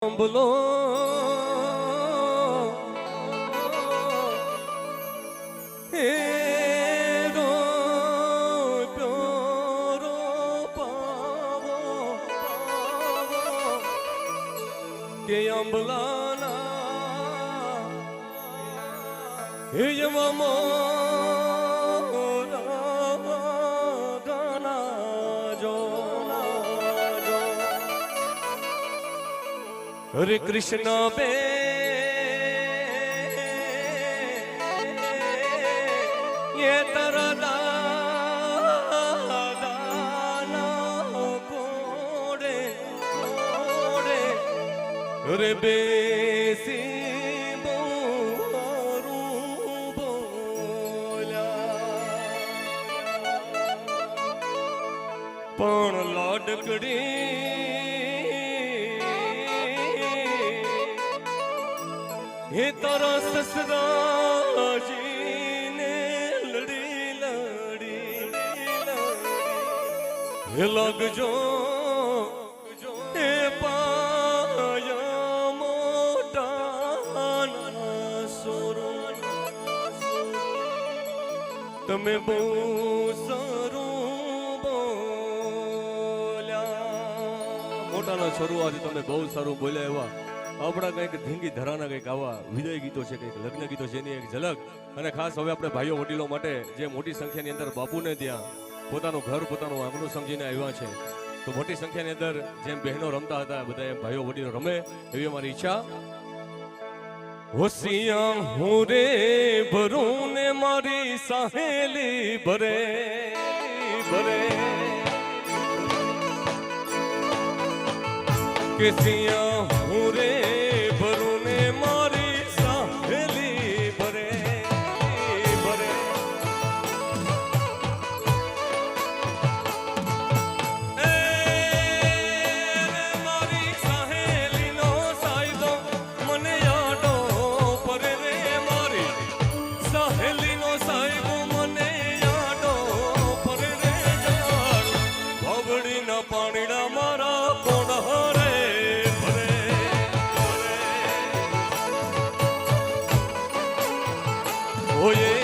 બોલો હેરો પ્યોરો પાવો કે અંબલાના હે યમો હરે કૃષ્ણ બે ये तरा दाना कोड़े कोड़े हरे बेसी बोरू बोल्या पण लाडकड़ी हे तारा ससुराजी ने लड़ी लड़ी हे लग जो हे पाया मोटा सोरो तमे बो सरू बोल्या मोटा छोरू आज तमे बહુ સારું બોલ્યા એવા આપણા કંઈક ધીંગી ધરાના કંઈક આવા વિદાય ગીતો છે, કંઈક લગ્ન ગીતો છે એની એક ઝલક. અને ખાસ હવે આપણે ભાઈઓ વડીલો માટે જે મોટી સંખ્યાની અંદર બાપુને ત્યાં પોતાનું ઘર પોતાનું આંગણું સમજીને આવ્યા છે, તો મોટી સંખ્યાની અંદર જેમ બહેનો રમતા હતા બધા એમ ભાઈઓ વડીલો રમે એવી અમારી ઈચ્છા. હોશિયા હું રે ભરું ને મારી સાહેલી ભરે ભરે કેસિયા હું રે ભરું ને મારી સાહેલી ભરે ભરે એ મારી સાહેલી નો સાયદો મને યાદો પરે રે મારી સાહેલી નો સાયદો મને યાદો પરે રે જાર ભવડી ના પાણીડા મારા કોણ હરે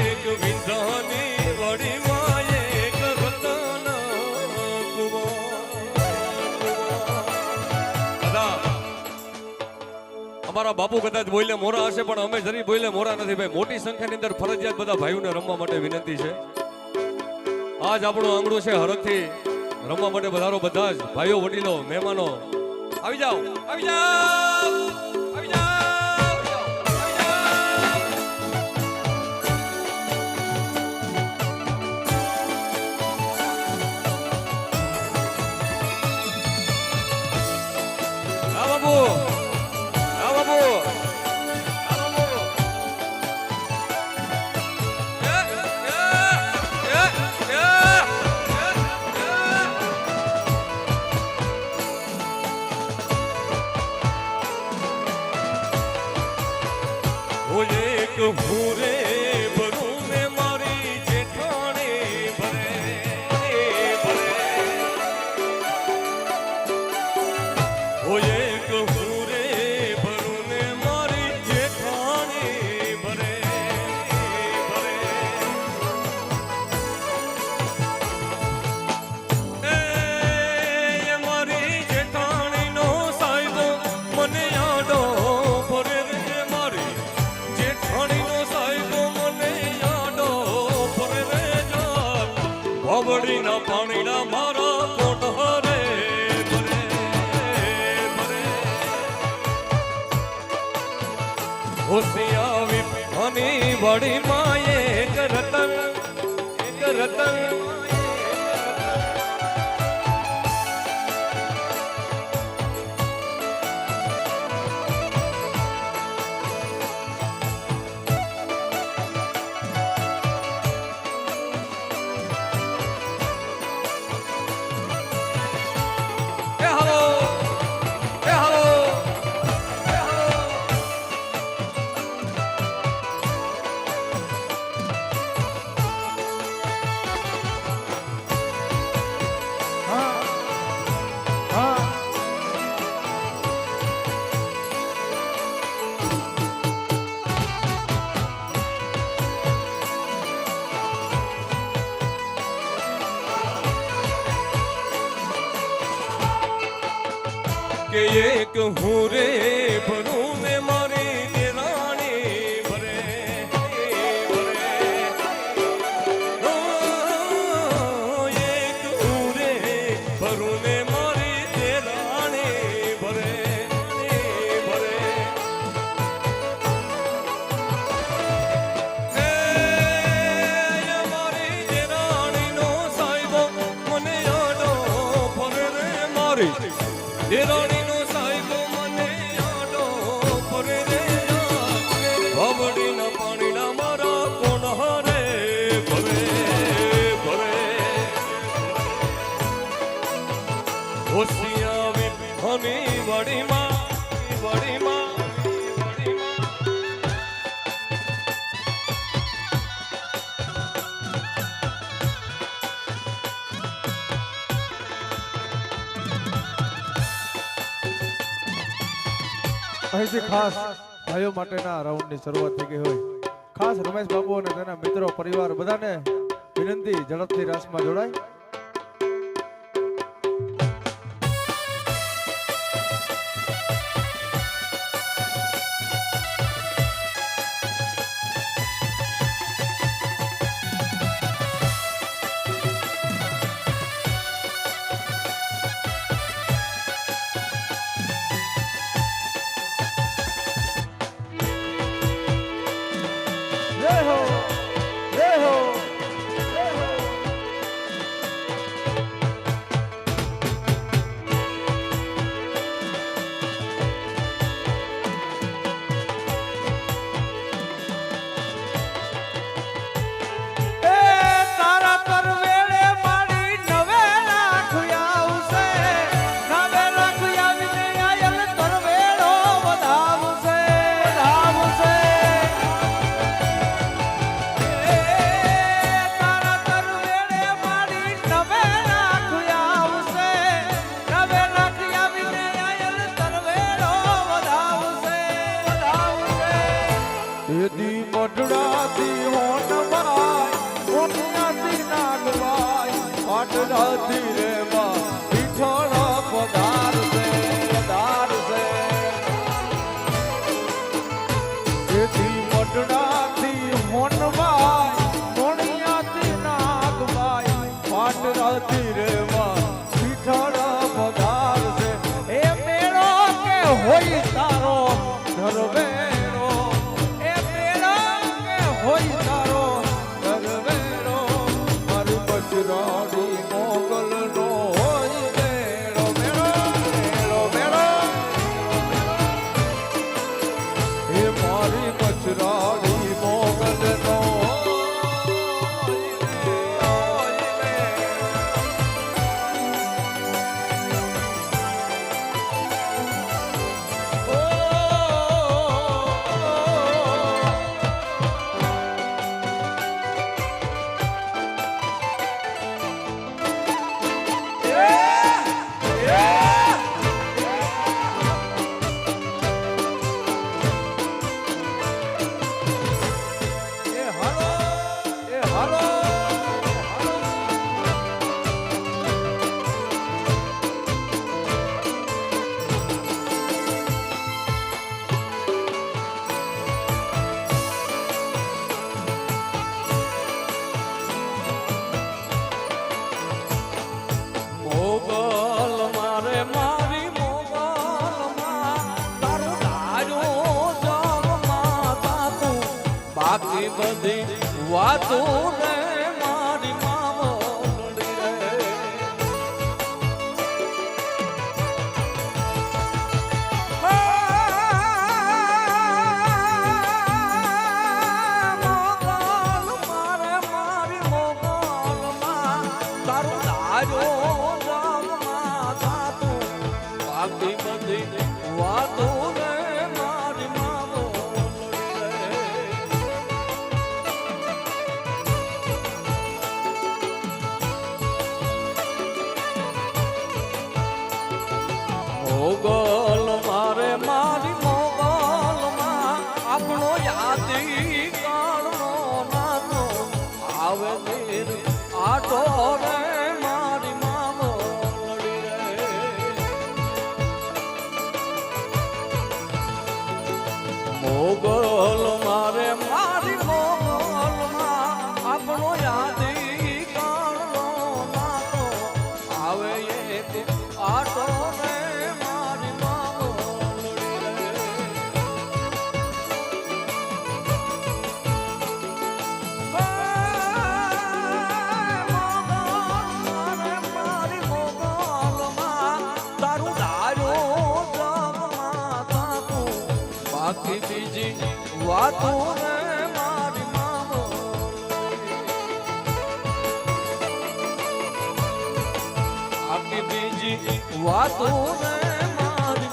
એક વિંધાની વડી માં એક રતન અમારા બાપુ કદાચ બોલે મોરા હશે પણ અમે જરી બોલે મોરા નથી ભાઈ. મોટી સંખ્યાની અંદર ફરજિયાત બધા ભાઈઓને રમવા માટે વિનંતી છે. આજ આપણું આંગણું છે, હરખથી રમવા માટે બધારો બધા જ ભાઈઓ વડીલો મહેમાનો આવી જાઓ આવી જાઓ આવી જાઓ. ભૂરે ભરું ને મારી જેઠાણે ભરે ભરે હો એક ભૂરે ભરું ને મારી જેઠાણે ભરે ભરે એ મારી જેઠાણી નો સાયદો મને યાદો ભરે રે મારી ભવડીના પાણીના મારા કોટ હરે ભરે ભરે હોશિયા વિભાની વડી માં એક રતન એક રતન કે એક હું રે ભરું ને મારી દેરાણી ભરે એક હું રે ભરું ને મારી દેરાણી ભરે મારી દેરાણીનો સાહેબો મને આડો ફરે રે મારી દેરાણીનો સાહેબો મને આડો ફરે રે ભવડીના પાણીના મારા કોણ હારે ભરે હોશિયાવી હની વડીમાં અહીંથી ખાસ ભાઈઓ માટેના રાઉન્ડની શરૂઆત થઈ ગઈ હોય. ખાસ રમેશ બાબુ અને તેના મિત્રો પરિવાર બધાને વિનંતી ઝડપથી રાસમાં જોડાય. હોય તારો ધરવેરો એ મેળો કે હોય તારો ધરવેરો મારું બચરાડી મોગલ નો હોય મેળો મેળો મેળો એ મારી બચરાડી મોગલ નો બધી વાતો ને મારી માવડી રે મોગલ મારે મારી મોગલમાં તારું દાજો જામમાં થાતું બાકી બધી વાતો ને મારી માવડી રે મોગલ મારે મારી મોગલમાં આપણો યાદી કાળનો નાતો આવે એક આટો ને મારી મોગલડી રે. મારી મોગલમાં તારું ડાયો જગમાં થાતું બાકી બીજી વાતો ને મારી બાકી બીજી વાતો ને મારી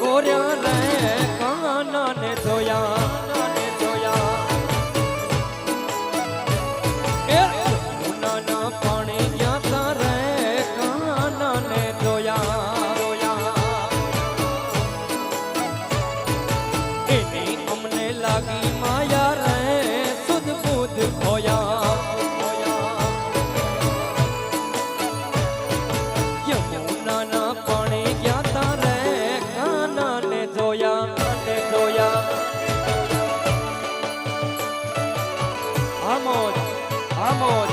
કોર્યા રે કાના ને જોયા એ ઉનાના પાણી ગયા તારે કાના ને જોયા એની અમને લાગી માયા રે સુધ બુધ ખોયા યમુનાના પાણી ગયા તારે આમોદ આમોદ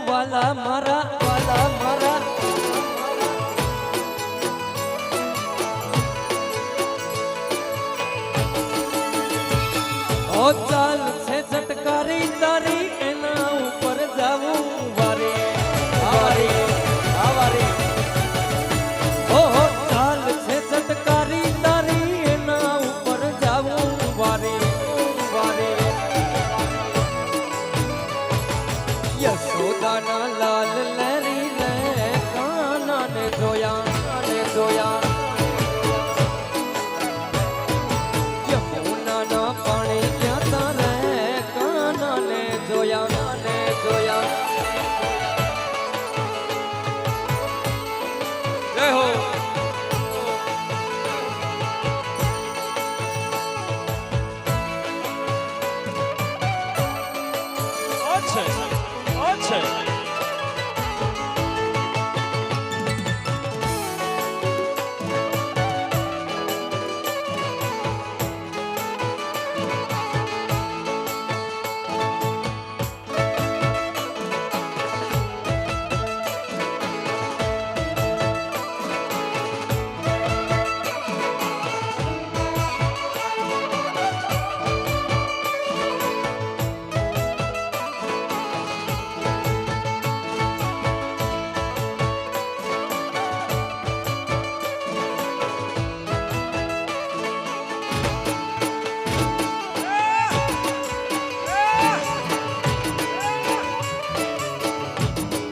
વાલા મારા ઓ ચાલ છે ઝટકારી તારી એના ઉપર જાવું વારે ઓહો ચાલ છે ઝટકારી તારી એના ઉપર જાવું વારે યશોદાના લાલ લરી રે કાના ને જોયા પાણી ક્યાં તારે કાના ને જોયા જય હો અચ્છા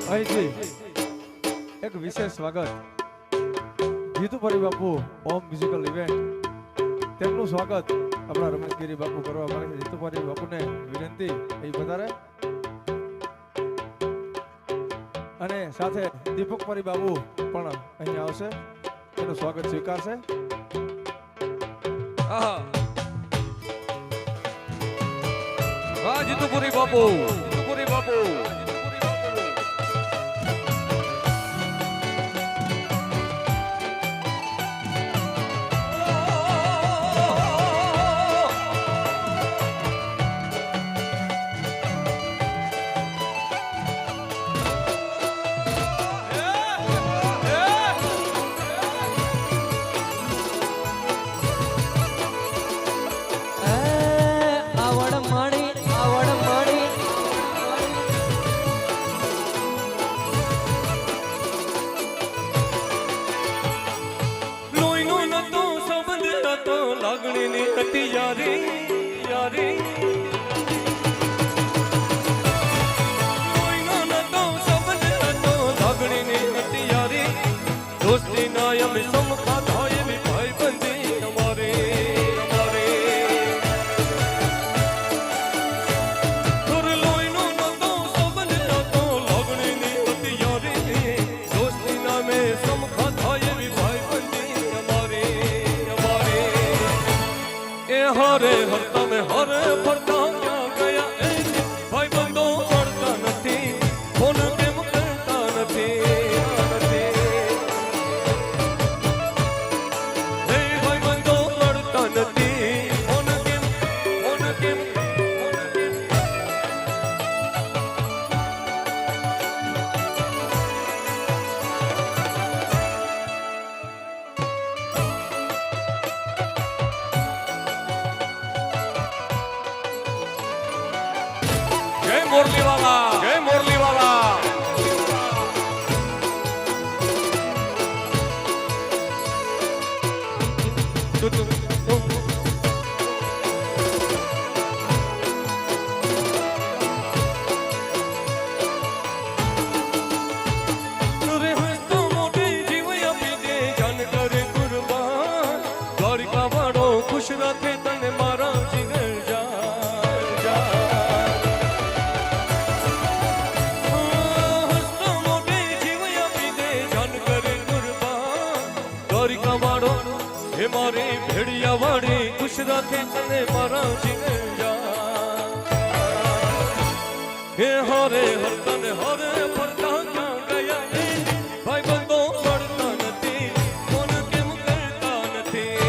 અહીંથી એક વિશેષ સ્વાગત જીતુપરી બાપુ ઓમ મ્યુઝિકલ ઇવેન્ટ તેમનું સ્વાગત આપણા રમેશગીરી બાપુ કરવા માંગે છે. જીતુપરી બાપુને વિનંતી એ વધારે અને સાથે દીપકપરી બાપુ પણ અહીંયા આવશે, એનું સ્વાગત સ્વીકારશે. વાહ જીતુપુરી બાપુ. લાગણીની હતી યારી યારી કોઈનો નતો સંબંધ હતો લાગણીની હતી યારી દોસ્તી ના અમે સમખા થાય એવી ભાઈબંધી અમારી અમારી થોર લોહીનો નતો સંબંધ હતો લાગણીની હતી યારી દોસ્તી ના અમે સમખા થાય એવી ભાઈબંધી અમારી અમારી એ હારે હરતા મેં હારે ફરતા ક્યાં ગયા એ ભાઈબંધો મળતા નથી ફોન કેમ કરતા નથી જય મોરલીવાલા જય મોરલીવાલા ખુશ રાખે તને મારા જીગર જા હસતો મોઢે જીવ આપી દે જાન કરે કુરબાન દ્વારિકા વાળો હે મારી ભેડિયા વાળી ખુશ રાખે તને મારા જીગર જા હે હારે હરતા ને હારે ફરતા ક્યાં ગયા એ ભાઈ બંધો મળતા નથી ફોન કેમ કરતા નથી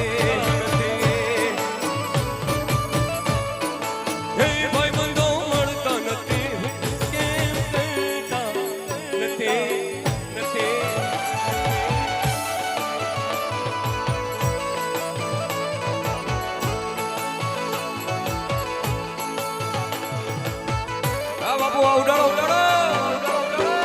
બાપુ ઉડાડો ઉડાડો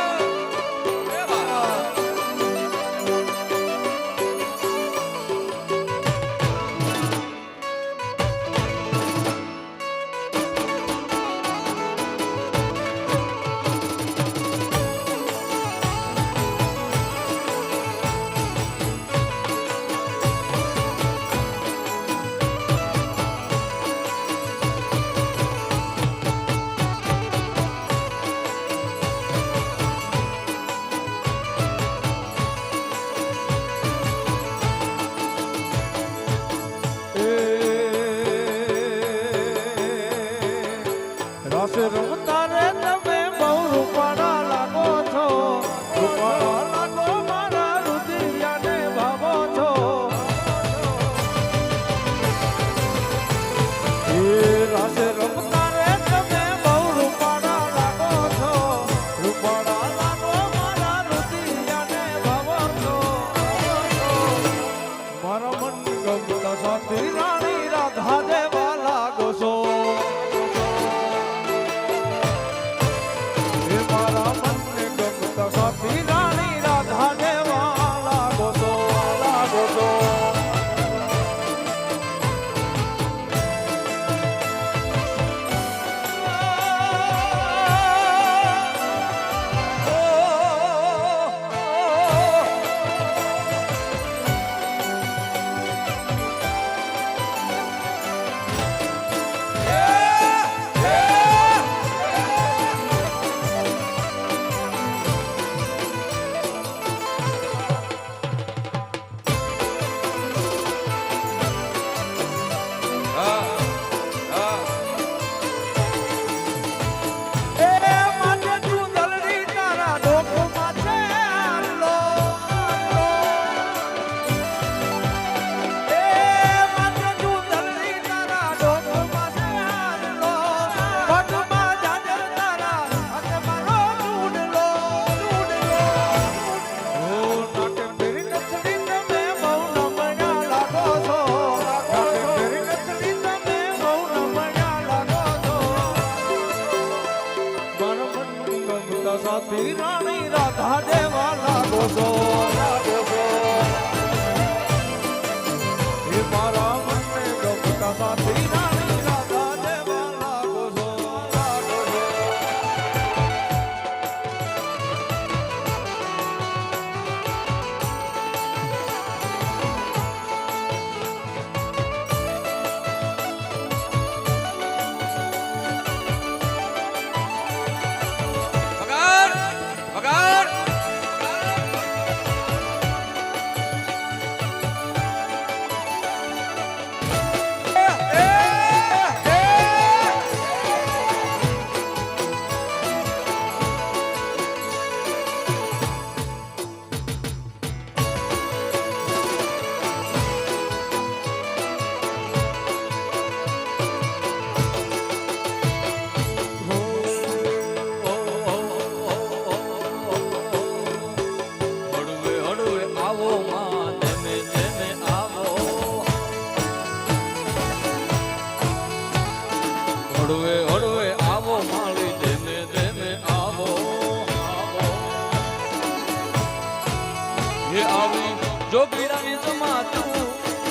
જોગીડાની જમાતું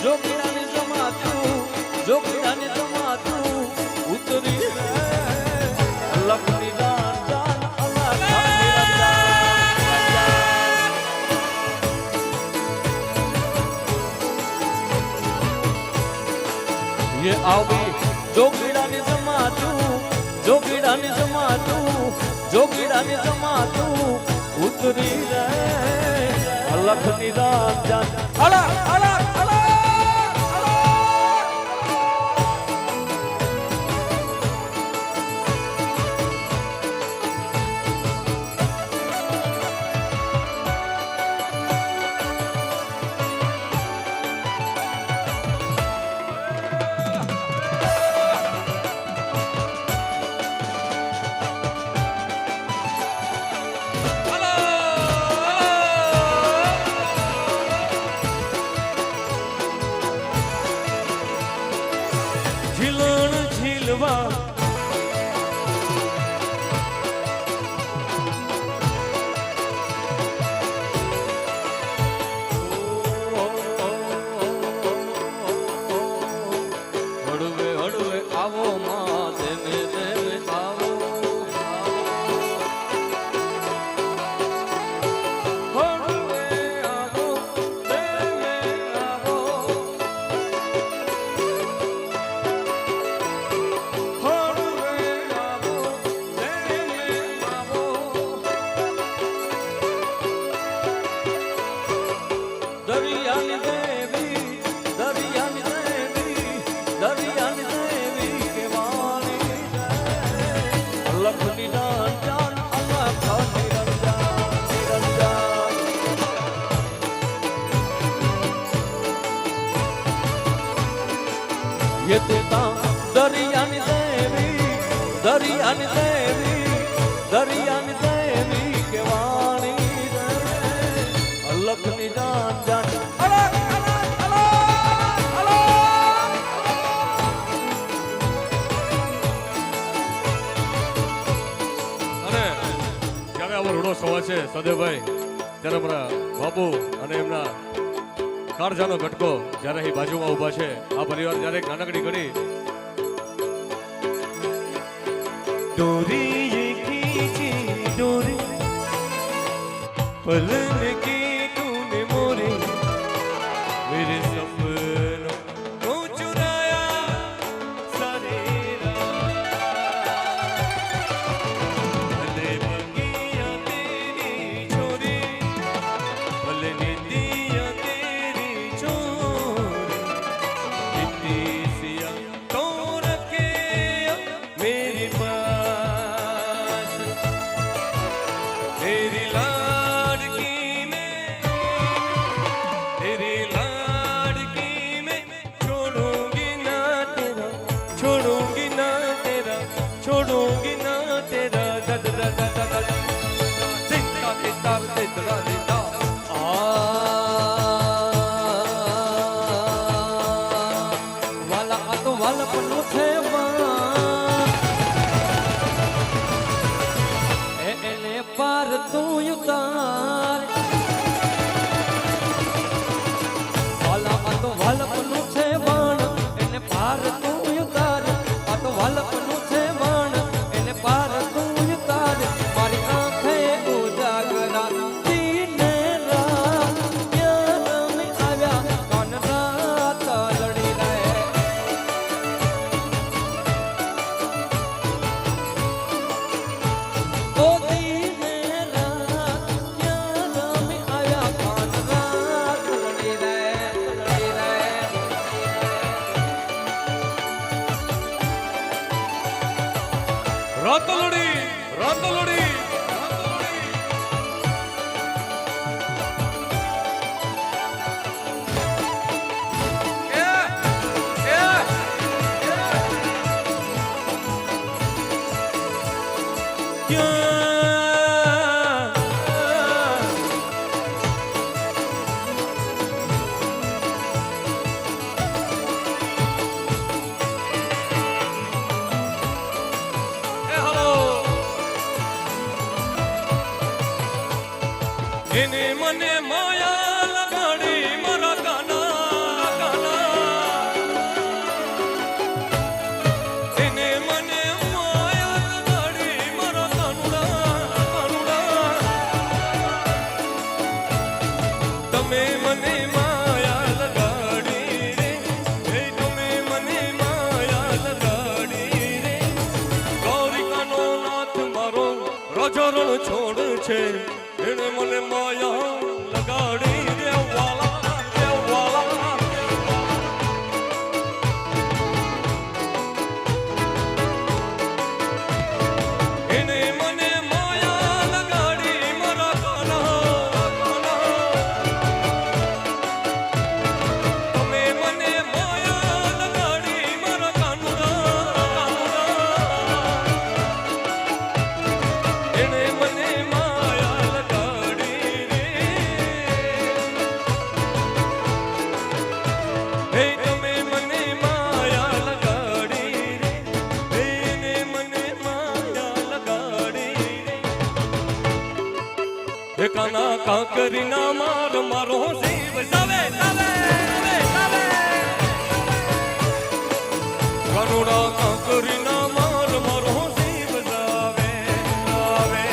જોગીડાની જમાતું જોગીડાની જમાતું ઉતરી રે લખની જાન જાન અલ્લાહ ये આવી જોગીડાની જમાતું જોગીડાની જમાતું જોગીડાની જમાતું ઉતરી રે લખની જાન જાન અલા અલા અલા ઝીલણ ઝીલવા હળવે હળવે આવો માં દેને દેને આવો હળવે આવો દેને આવો દરિયાની દેવી દરિયાની દેવી દરિયાની દેવી કેવાની લખની જાન જાન અલ્લાહ ખાની રંજાન રંજાન ये तेता दरियानी देवी दरियानी देवी दरियानी देवी केवानी रे लखनी जान जान अला अला अला अला અને જ્યારે આવો રૂડો સવા છે સદેવભાઈ ત્યારે અમારા બાપુ અને એમના કાળજાનો ઘટકો જ્યારે અહીં બાજુમાં ઊભા છે આ પરિવાર જ્યારે એક નાનકડી ઘડી डोरी ये खींची डोरी पलन की तूने मोरे मेरे सपनों को चुराया सारे भले बगिया तेरी छोरी भले नीतियाँ तेरी छोरी इतनी सिया तो रखे मेरी पास तेरी लाडकी में छोड़ूंगी ना तेरा छोड़ूंगी ना तेरा दद दद दद दिता दिता दिता दिता વાલા આ તો વાલપનું છે એને પાર તું ઉતાર વાલા આ તો વાલપનું છે વાણ એને પાર તું ઉતાર આ તો વાલપનું છે વાણ એને પાર તું ઉતાર મારી આંખે ઉજાગરા દીને રાત યાદ મેં આવ્યા કાન રાત લડી રહે ओ दीने रात याद में आया कान रात लड़ी रे રાતલડી રાતલડી એને મને માયા લગાડી મને માયા લગાડી રે એ તમે મને માયા લગાડી રે ગૌરિકાનો નાથ મારો રાજા રણ છોડ છે એને મને માયા લગાડી રે વાલા રે વાલા એને મને માયા લગાડી મારા કાના તમે મને માયા લગાડી મારા કાનુડા એને મને માયા લગાડી રે હે તમે મને માયા લગાડી રે એને મને માયા લગાડી રે કાના કાંકરી ના માર મારો શિવ સાવે સાવે સાવે કાનુડા કાંકરી ના માર મારો શિવ સાવે સાવે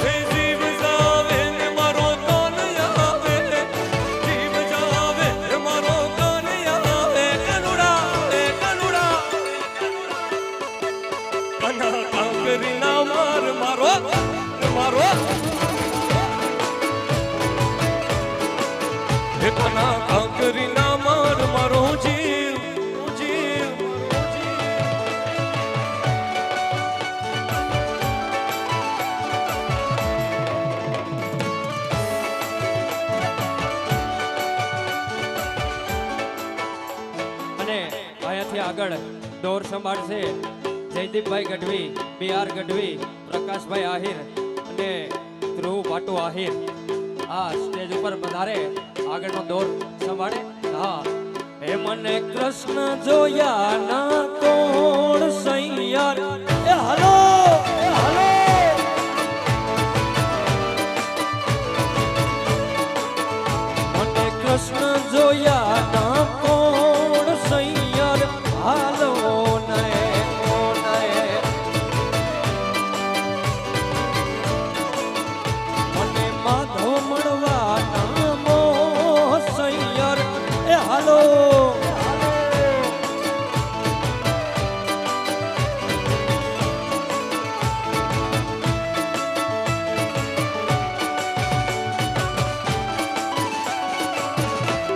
હે શિવ સાવે ને મારો કાન આવે શિવ સાવે ને મારો કાન આવે કાનુડા કાના કાંકરી ના માર મારો મારો હે કાના કાંકરી ના માર મારો જીવ જીવ અને અહીંયાથી આગળ દોર સંભાળશે જયદીપભાઈ ગઢવી, બી.આર. ગઢવી, પ્રકાશભાઈ આહિર અને ધ્રુવ ભાટુ આહિર આ સ્ટેજ ઉપર પધારે આગળનો દોર સંભાળે. હા હે મને કૃષ્ણ જોયા ના કોણ સૈયાર એ હલો મને કૃષ્ણ જોયા ના કોણ સૈયાર હાલો મને માધવ મળવા નામો સૈયર એ હાલો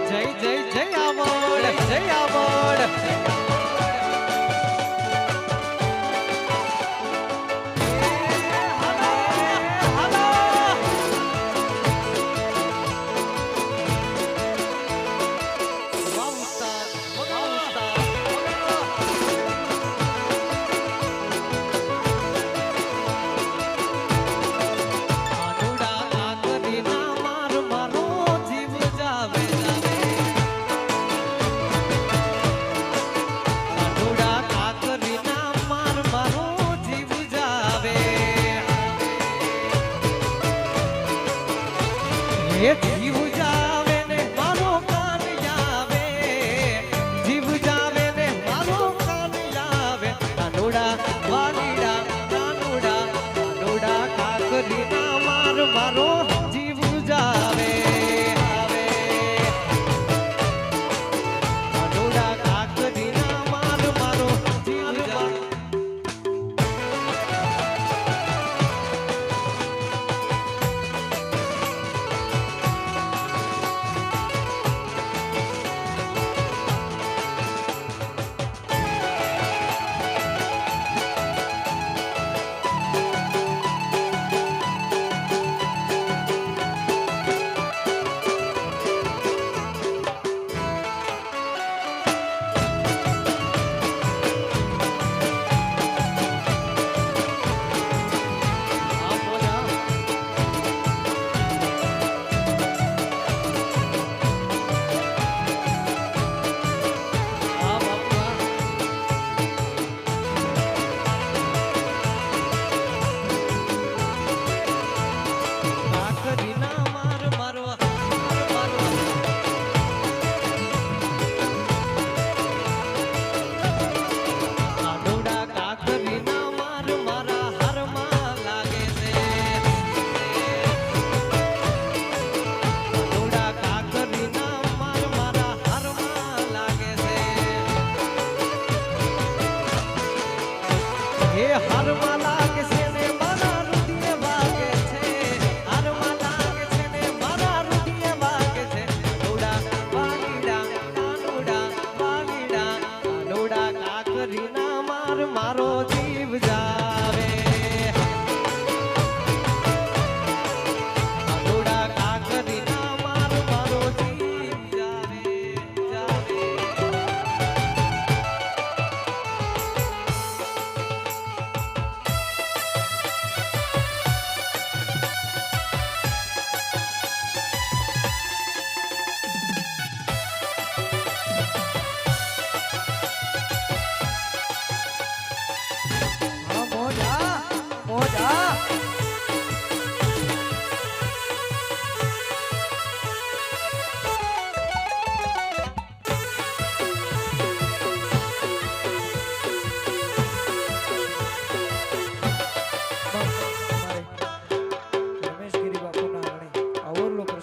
જય જય જય આવડ જય આવડ જીવ જાવે ને મારો કાન જાવે જીવ જાવે ને મારો કાન જાવે કાનુડા વાલીડા કાનુડા કાકરી ના માર મારો જીવ જાવે કાનુડા કાકરી ના માર મારો જીવ જાવે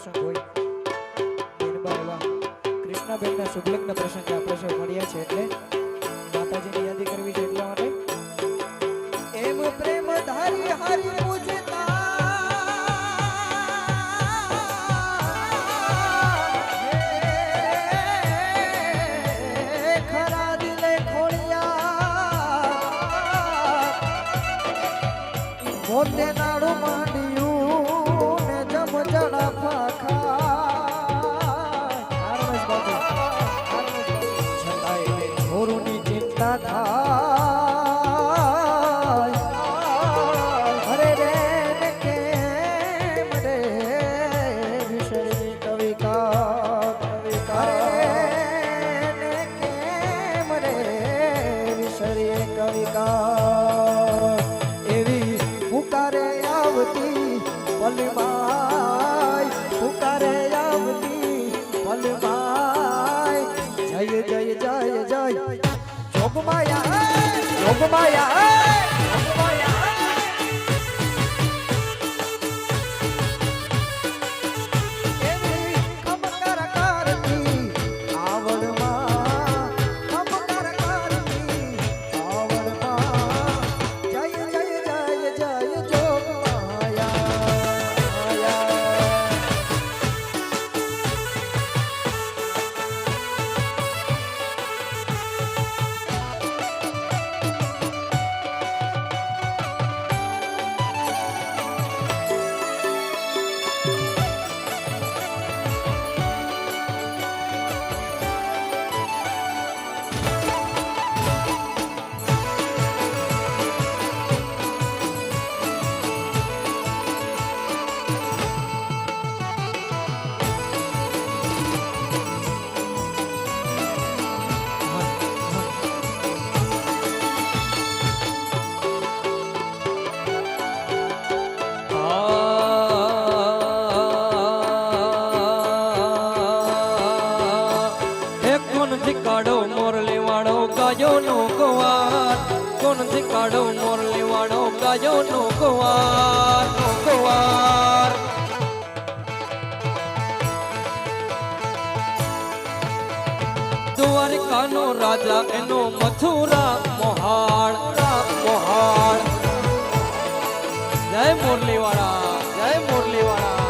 પ્રસંગ હોય બેનબા એવા કૃષ્ણાબેનના શુભલગ્ન પ્રસંગે આપણે સૌ મળ્યા છે એટલે માતાજીની યાદી કરવી છે એટલા માટે એમ પ્રેમ ધારી હારી પૂજતા ખરા દિલે ખોળિયા મોતે નાડું માંડ્યું ને જમ જણા ફાખા છતાંય છોરુની ચિંતા થાય અરે રે ને કેમ રે વિષયની કવિકા અરે ને કેમ રે વિષયની કવિકા એવી પુકારે આવતી પલમાય પુકારે આવતી પલમાય જય જય જય જય જોગમાયા જોગમાયા એવી ખમકાર કરતી આવડમાં ખમકાર કરતી આવડમાં જય જય જય જય જોગમાયા કાઢો મોરલી વાળો ગાયો નો ગવાર કોણ થી કાઢો મોરલી વાળો ગાયો નો ગવાર દ્વારકાનો રાજા એનો મથુરા મોહાળ મોહાળ જય મોરલી વાળા જય મોરલી વાળા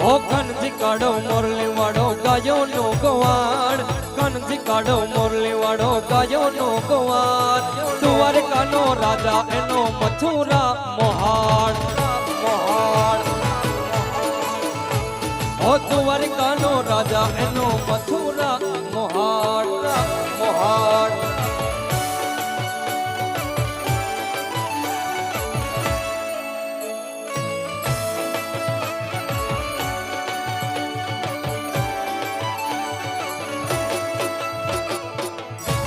ઓ કનજી કાઢો મોરલી વાળો ગાયો નો ગવાડ કનજી કાઢો મોરલી વાળો ગાયો નો ગવાડ દ્વારકાનો રાજા એનો મથુરા મોહાળ મોહાળ ઓ દ્વારકાનો રાજા એનો મથુરા મોહાળ મોહાળ